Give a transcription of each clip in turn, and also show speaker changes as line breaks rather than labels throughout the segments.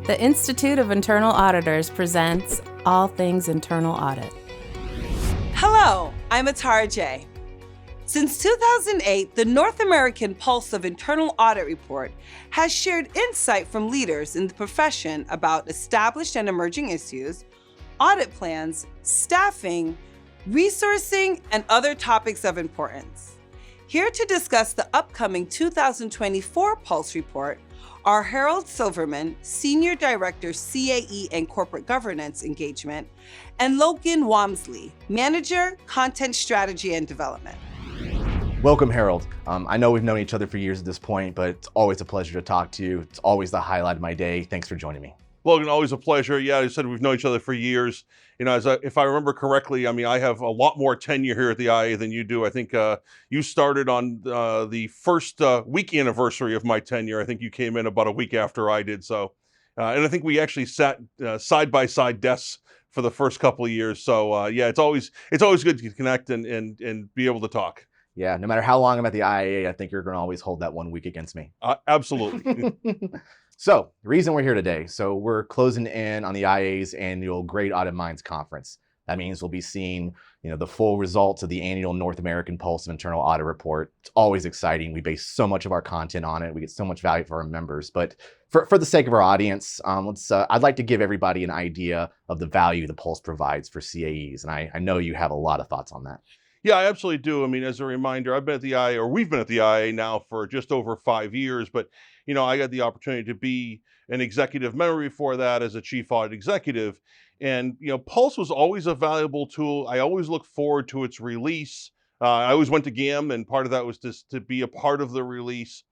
The Institute of Internal Auditors presents All Things Internal Audit.
Hello, I'm Atara J. Since 2008, the North American Pulse of Internal Audit report has shared insight from leaders in the profession about established and emerging issues, audit plans, staffing, resourcing, and other topics of importance. Here to discuss the upcoming 2024 Pulse report are Harold Silverman, Senior Director, CAE and Corporate Governance Engagement, and Logan Wamsley, Manager, Content Strategy and Development.
Welcome, Harold. I know we've known each other for years at this point, but it's always a pleasure to talk to you. It's always the highlight of my day. Thanks for joining me.
Logan, always a pleasure. Yeah, I said we've known each other for years. You know, if I remember correctly, I have a lot more tenure here at the IIA than you do. I think you started on the first week anniversary of my tenure. I think you came in about a week after I did. So, and I think we actually sat side by side desks for the first couple of years. So, yeah, it's always good to connect and be able to talk.
Yeah, no matter how long I'm at the IIA, I think you're going to always hold that 1 week against me.
Absolutely.
So, the reason we're here today, so we're closing in on the IIA's annual Great Audit Minds conference. That means we'll be seeing, the full results of the annual North American Pulse of Internal Audit report. It's always exciting. We base so much of our content on it. We get so much value for our members. But for the sake of our audience, I'd like to give everybody an idea of the value the Pulse provides for CAEs. And I know you have a lot of thoughts on that.
Yeah, I absolutely do. As a reminder, I've been at the IIA, or we've been at the IIA now for just over 5 years, but I got the opportunity to be an executive member before that as a chief audit executive. And, Pulse was always a valuable tool. I always look forward to its release. I always went to GAM, and part of that was just to be a part of the release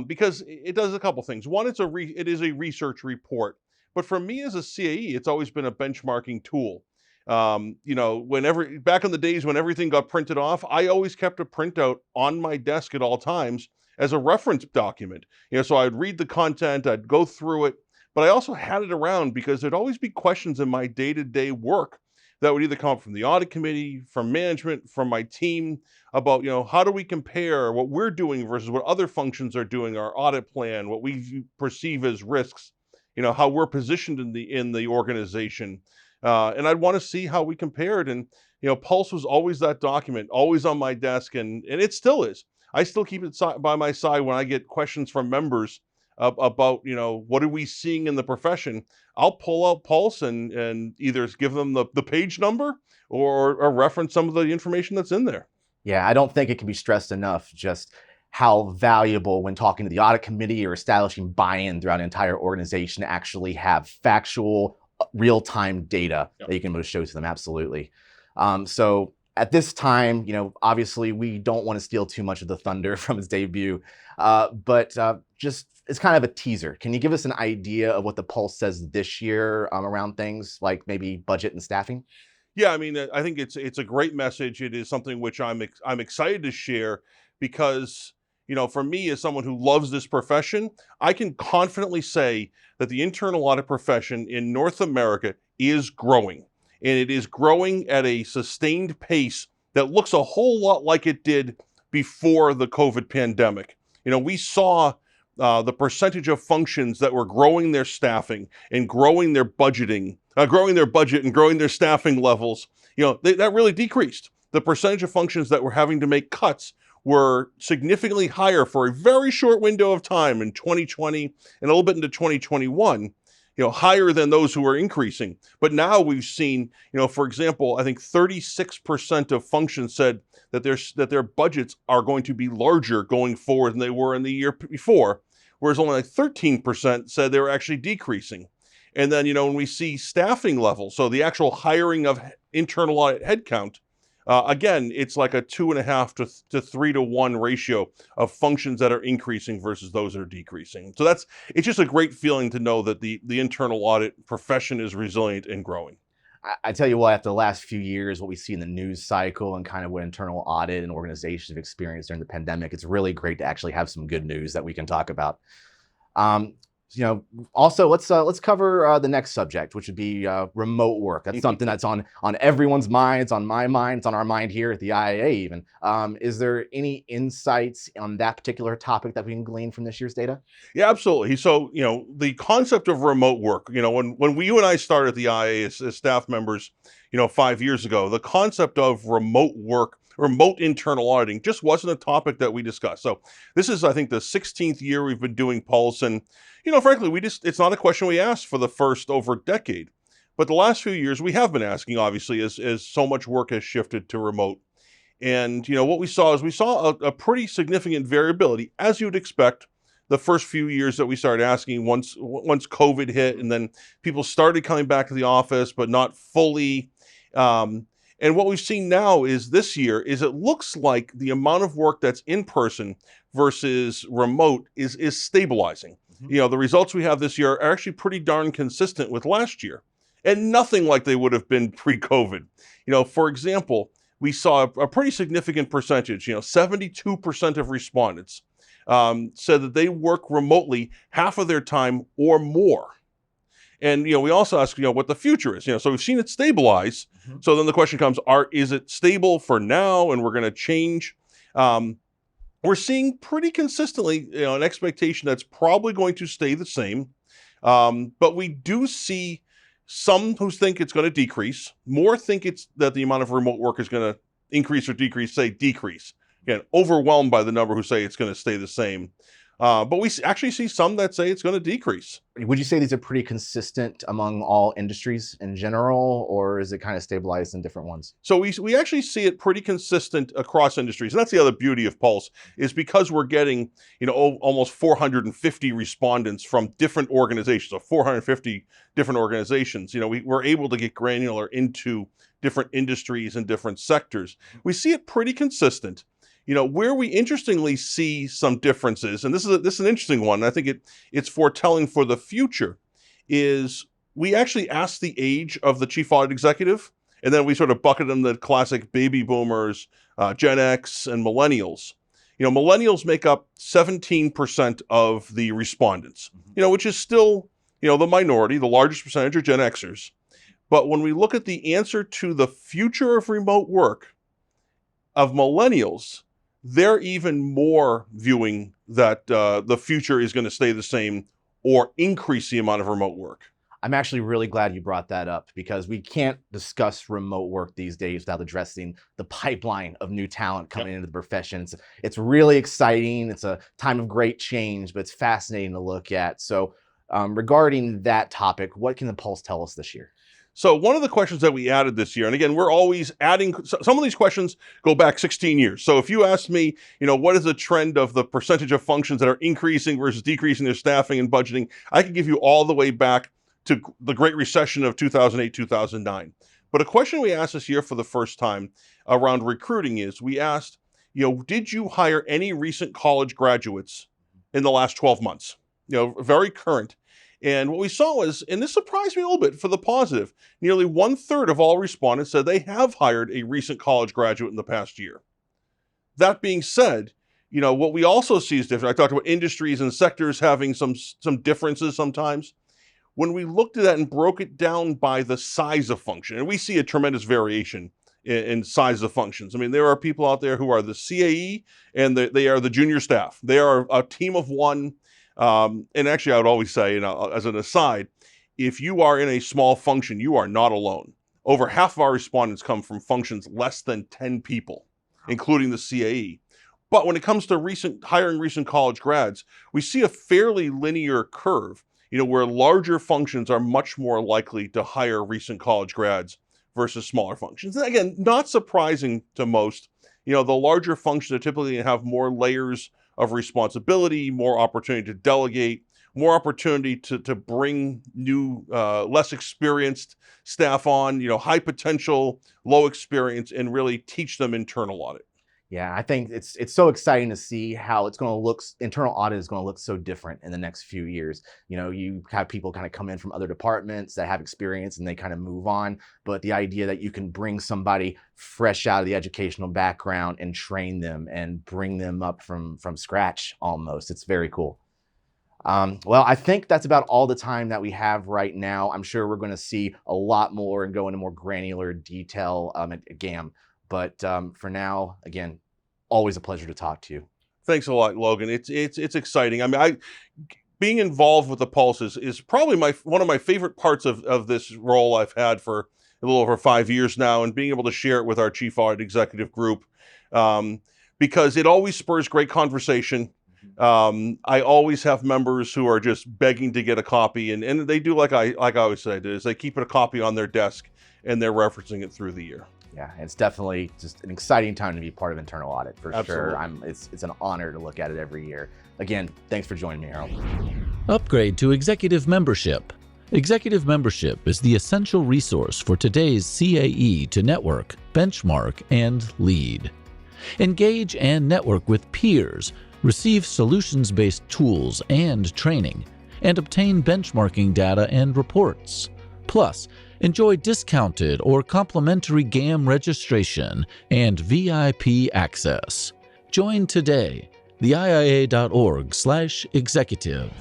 because it does a couple things. One, it is a research report. But for me as a CAE, it's always been a benchmarking tool. Back in the days when everything got printed off, I always kept a printout on my desk at all times as a reference document. So I'd read the content, I'd go through it, but I also had it around because there'd always be questions in my day-to-day work that would either come from the audit committee, from management, from my team about, how do we compare what we're doing versus what other functions are doing, our audit plan, what we perceive as risks, how we're positioned in the organization. And I'd want to see how we compared. And, Pulse was always that document, always on my desk. And it still is. I still keep it by my side when I get questions from members about, what are we seeing in the profession? I'll pull out Pulse and either give them the page number or reference some of the information that's in there.
Yeah, I don't think it can be stressed enough just how valuable when talking to the audit committee or establishing buy-in throughout an entire organization to actually have factual real-time data that you can show to them. Absolutely. So at this time, obviously we don't want to steal too much of the thunder from its debut, but just it's kind of a teaser. Can you give us an idea of what the Pulse says this year around things like maybe budget and staffing?
Yeah, I think it's a great message. It is something which I'm excited to share because for me, as someone who loves this profession, I can confidently say that the internal audit profession in North America is growing. And it is growing at a sustained pace that looks a whole lot like it did before the COVID pandemic. We saw the percentage of functions that were growing their staffing and growing their budgeting, growing their budget and growing their staffing levels. That really decreased. The percentage of functions that were having to make cuts were significantly higher for a very short window of time in 2020 and a little bit into 2021, higher than those who were increasing. But now we've seen, for example, I think 36% of functions said that their budgets are going to be larger going forward than they were in the year before, whereas only like 13% said they were actually decreasing. And then, when we see staffing levels, so the actual hiring of internal audit headcount, again, it's like a 2.5 to 3 to 1 ratio of functions that are increasing versus those that are decreasing. So it's just a great feeling to know that the internal audit profession is resilient and growing.
I tell you what, after the last few years, what we see in the news cycle and kind of what internal audit and organizations have experienced during the pandemic, it's really great to actually have some good news that we can talk about. Also let's cover the next subject, which would be remote work. That's something that's on everyone's mind. It's on my mind. It's on our mind here at the IIA even. Is there any insights on that particular topic that we can glean from this year's data?
Yeah, absolutely. So, the concept of remote work, when you and I started at the IA as staff members, 5 years ago, the concept of remote work, remote internal auditing just wasn't a topic that we discussed. So this is, I think, the 16th year we've been doing Pulse. And, frankly, it's not a question we asked for the first over decade. But the last few years we have been asking, obviously, as so much work has shifted to remote. And, what we saw is a pretty significant variability, as you'd expect. The first few years that we started asking, once COVID hit, and then people started coming back to the office, but not fully. And what we've seen now is this year is it looks like the amount of work that's in person versus remote is stabilizing.
Mm-hmm.
The results we have this year are actually pretty darn consistent with last year, and nothing like they would have been pre-COVID. For example, we saw a pretty significant percentage. 72% of respondents said that they work remotely half of their time or more. And, we also ask, what the future is. So we've seen it stabilize. Mm-hmm. So then the question comes, is it stable for now and we're going to change? We're seeing pretty consistently, an expectation that's probably going to stay the same. But we do see some who think it's going to decrease. More think it's that the amount of remote work is going to increase or decrease, say decrease. Again, overwhelmed by the number who say it's going to stay the same. But we actually see some that say it's going to decrease.
Would you say these are pretty consistent among all industries in general, or is it kind of stabilized in different ones?
So we actually see it pretty consistent across industries. And that's the other beauty of Pulse, is because we're getting, almost 450 respondents from different organizations, so 450 different organizations. We're able to get granular into different industries and different sectors. We see it pretty consistent. Where we interestingly see some differences, and this is an interesting one, and I think it's foretelling for the future, is we actually ask the age of the chief audit executive, and then we sort of bucket them the classic baby boomers, Gen X, and millennials. Millennials make up 17% of the respondents, which is still, the minority. The largest percentage are Gen Xers. But when we look at the answer to the future of remote work of millennials, they're even more viewing that the future is going to stay the same or increase the amount of remote work.
I'm actually really glad you brought that up, because we can't discuss remote work these days without addressing the pipeline of new talent coming into the profession. It's really exciting. It's a time of great change, but it's fascinating to look at. So regarding that topic, what can the Pulse tell us this year?
So one of the questions that we added this year, and again, we're always adding, some of these questions go back 16 years. So if you asked me, what is the trend of the percentage of functions that are increasing versus decreasing their staffing and budgeting, I could give you all the way back to the Great Recession of 2008, 2009. But a question we asked this year for the first time around recruiting is, we asked, did you hire any recent college graduates in the last 12 months? Very current. And what we saw was, and this surprised me a little bit for the positive, nearly 1/3 of all respondents said they have hired a recent college graduate in the past year. That being said, what we also see is different. I talked about industries and sectors having some differences sometimes. When we looked at that and broke it down by the size of function, and we see a tremendous variation in size of functions. I mean, there are people out there who are the CAE and they are the junior staff. They are a team of one. And actually, I would always say, as an aside, if you are in a small function, you are not alone. Over half of our respondents come from functions less than 10 people, including the CAE. But when it comes to hiring recent college grads, we see a fairly linear curve, where larger functions are much more likely to hire recent college grads versus smaller functions. And again, not surprising to most. The larger functions are typically have more layers of responsibility, more opportunity to delegate, more opportunity to bring new, less experienced staff on, high potential, low experience, and really teach them internal audit.
Yeah, I think it's so exciting to see how it's going to look. Internal audit is going to look so different in the next few years. You have people kind of come in from other departments that have experience and they kind of move on. But the idea that you can bring somebody fresh out of the educational background and train them and bring them up from scratch almost, it's very cool. Well, I think that's about all the time that we have right now. I'm sure we're going to see a lot more and go into more granular detail at GAM. But for now, again, always a pleasure to talk to you.
Thanks a lot, Logan. It's exciting. I mean, being involved with the Pulse is probably one of my favorite parts of this role I've had for a little over 5 years now, and being able to share it with our Chief Audit Executive Group, because it always spurs great conversation. I always have members who are just begging to get a copy, and they do like I always say, is they keep a copy on their desk and they're referencing it through the year.
Yeah, it's definitely just an exciting time to be part of internal audit for
Absolutely.
sure. It's an honor to look at it every year. Again, thanks for joining me, Harold.
Upgrade to Executive Membership. Executive Membership is the essential resource for today's CAE to network, benchmark, and lead. Engage and network with peers, receive solutions-based tools and training, and obtain benchmarking data and reports. Plus, enjoy discounted or complimentary GAM registration and VIP access. Join today, theiia.org/executive.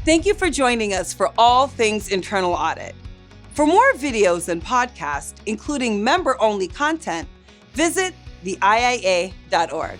Thank you for joining us for All Things Internal Audit. For more videos and podcasts, including member-only content, visit theiia.org.